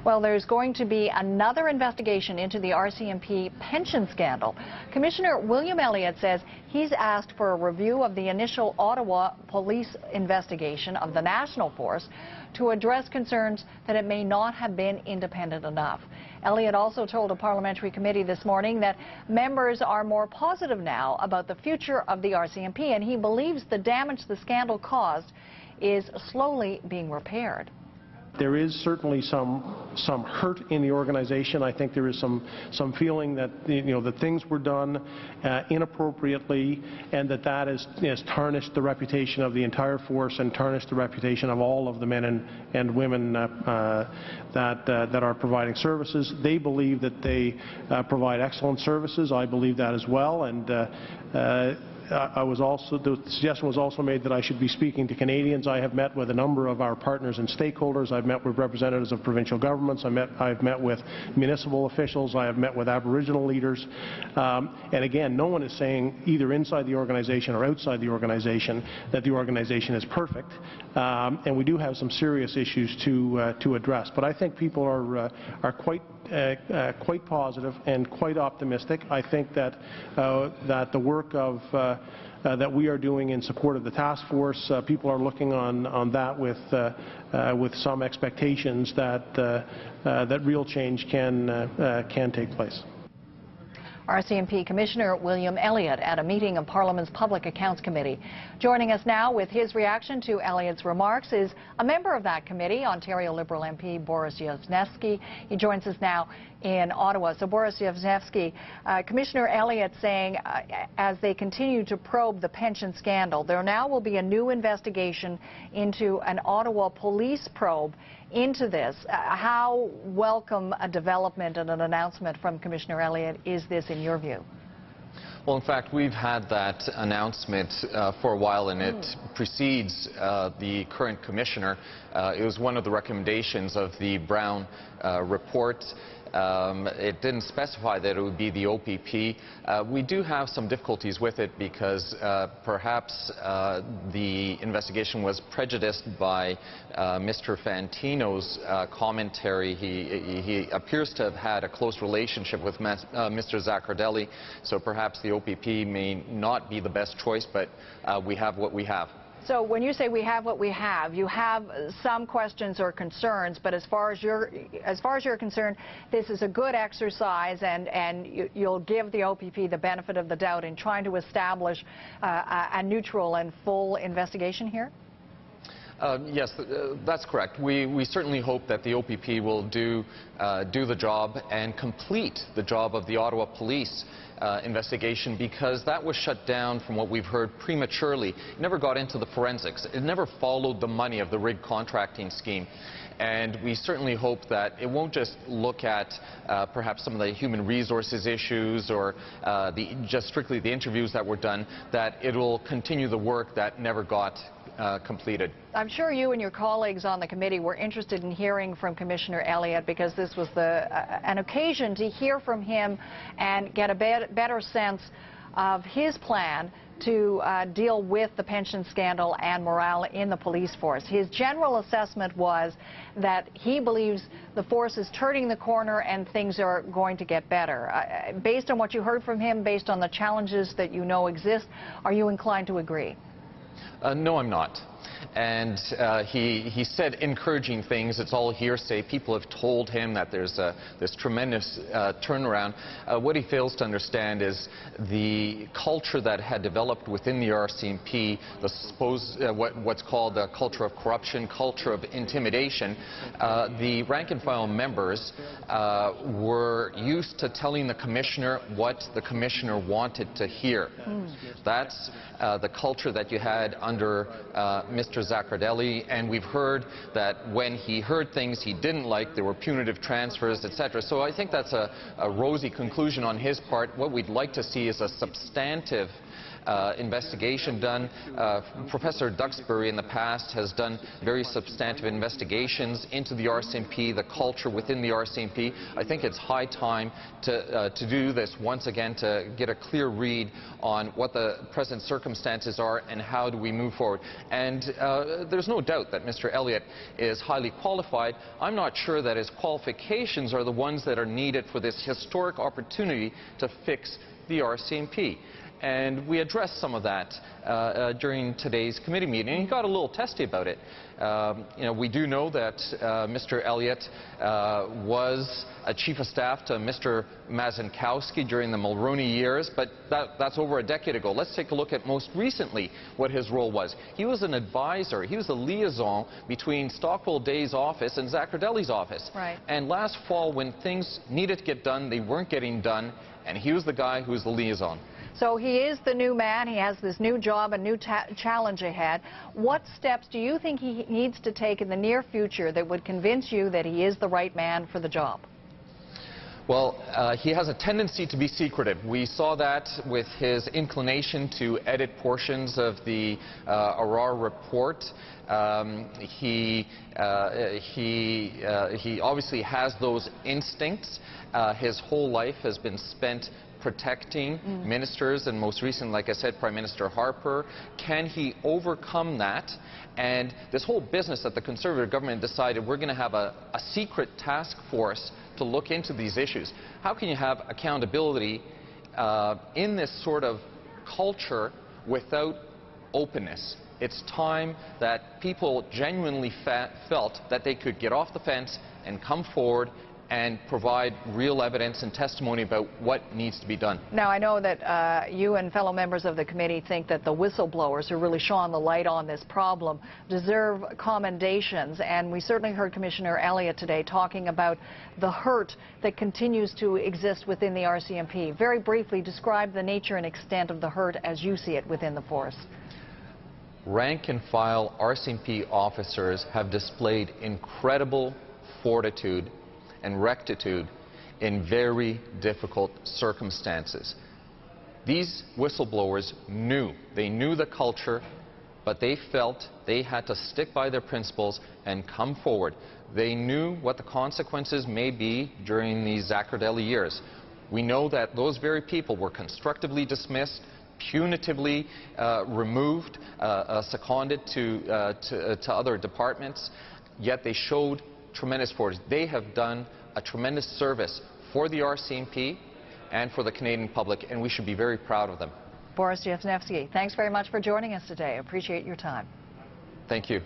Well, there's going to be another investigation into the RCMP pension scandal. Commissioner William Elliott says he's asked for a review of the initial Ottawa police investigation of the National Force to address concerns that it may not have been independent enough. Elliott also told a parliamentary committee this morning that members are more positive now about the future of the RCMP, and he believes the damage the scandal caused is slowly being repaired. There is certainly some hurt in the organization. I think there is some feeling that that things were done inappropriately, and that has tarnished the reputation of the entire force and tarnished the reputation of all of the men and women that are providing services. They believe that they provide excellent services. I believe that as well, and the suggestion was also made that I should be speaking to Canadians. I have met with a number of our partners and stakeholders. I've met with representatives of provincial governments. I've met with municipal officials. I have met with Aboriginal leaders. And again, no one is saying, either inside the organization or outside the organization, that the organization is perfect. And we do have some serious issues to address. But I think people are quite positive and quite optimistic. I think that the work that we are doing in support of the task force, people are looking on that with some expectations that real change can take place. RCMP Commissioner William Elliott at a meeting of Parliament's Public Accounts Committee. Joining us now with his reaction to Elliott's remarks is a member of that committee, Ontario Liberal MP Borys Wrzesnewskyj. He joins us now in Ottawa. So Borys Wrzesnewskyj, Commissioner Elliott saying as they continue to probe the pension scandal, there now will be a new investigation into an Ottawa police probe into this. How welcome a development and an announcement from Commissioner Elliott is this in your view? Well, in fact, we've had that announcement for a while, and it precedes the current commissioner. It was one of the recommendations of the Brown report. It didn't specify that it would be the OPP. We do have some difficulties with it because perhaps the investigation was prejudiced by Mr. Fantino's commentary. He appears to have had a close relationship with Mr. Zaccardelli, so perhaps the OPP may not be the best choice, but we have what we have. So when you say we have what we have, you have some questions or concerns, but as far as you're concerned, this is a good exercise, and you'll give the OPP the benefit of the doubt in trying to establish a neutral and full investigation here? Yes, that's correct. We certainly hope that the OPP will do the job and complete the job of the Ottawa Police investigation, because that was shut down, from what we've heard, prematurely. It never got into the forensics. It never followed the money of the rigged contracting scheme. And we certainly hope that it won't just look at perhaps some of the human resources issues or just strictly the interviews that were done, that it will continue the work that never got completed. I'm sure you and your colleagues on the committee were interested in hearing from Commissioner Elliott, because this was an occasion to hear from him and get a better sense of his plan to deal with the pension scandal and morale in the police force. His general assessment was that he believes the force is turning the corner and things are going to get better. Based on what you heard from him, based on the challenges that you know exist, are you inclined to agree? No, I'm not. And he said encouraging things. It's all hearsay. People have told him that there's this tremendous turnaround. What he fails to understand is the culture that had developed within the RCMP, what's called a culture of corruption, culture of intimidation. The rank-and-file members were used to telling the commissioner what the commissioner wanted to hear. That's the culture that you had under Mr. Zaccardelli, and we've heard that when he heard things he didn't like, there were punitive transfers, etc. So I think that's a rosy conclusion on his part. What we'd like to see is a substantive investigation done. Professor Duxbury in the past has done very substantive investigations into the RCMP, the culture within the RCMP. I think it's high time to do this once again, to get a clear read on what the present circumstances are and how do we move forward. And there's no doubt that Mr. Elliott is highly qualified. I'm not sure that his qualifications are the ones that are needed for this historic opportunity to fix the RCMP. And we addressed some of that during today's committee meeting, and he got a little testy about it. You know, we do know that Mr. Elliott was a chief of staff to Mr. Mazankowski during the Mulroney years, but that's over a decade ago. Let's take a look at most recently what his role was. He was an advisor. He was a liaison between Stockwell Day's office and Zaccardelli's office. Right. And last fall, when things needed to get done, they weren't getting done, and he was the guy who was the liaison. So he is the new man. He has this new job, a new challenge ahead. What steps do you think he needs to take in the near future that would convince you that he is the right man for the job? Well, he has a tendency to be secretive. We saw that with his inclination to edit portions of the Arar report. He obviously has those instincts. His whole life has been spent protecting ministers, and most recently, like I said, Prime Minister Harper. Can he overcome that? And this whole business that the Conservative government decided we're going to have a secret task force to look into these issues. How can you have accountability in this sort of culture without openness? It's time that people genuinely felt that they could get off the fence and come forward and provide real evidence and testimony about what needs to be done. Now, I know that you and fellow members of the committee think that the whistleblowers who really shone the light on this problem deserve commendations, and we certainly heard Commissioner Elliott today talking about the hurt that continues to exist within the RCMP. Very briefly, describe the nature and extent of the hurt as you see it within the force. Rank-and-file RCMP officers have displayed incredible fortitude and rectitude in very difficult circumstances. These whistleblowers knew the culture, but they felt they had to stick by their principles and come forward. They knew what the consequences may be during these Zaccardelli years. We know that those very people were constructively dismissed, punitively removed, seconded to other departments, yet they showed tremendous fortitude. They have done a tremendous service for the RCMP and for the Canadian public, and we should be very proud of them. Borys Wrzesnewskyj, thanks very much for joining us today. I appreciate your time. Thank you.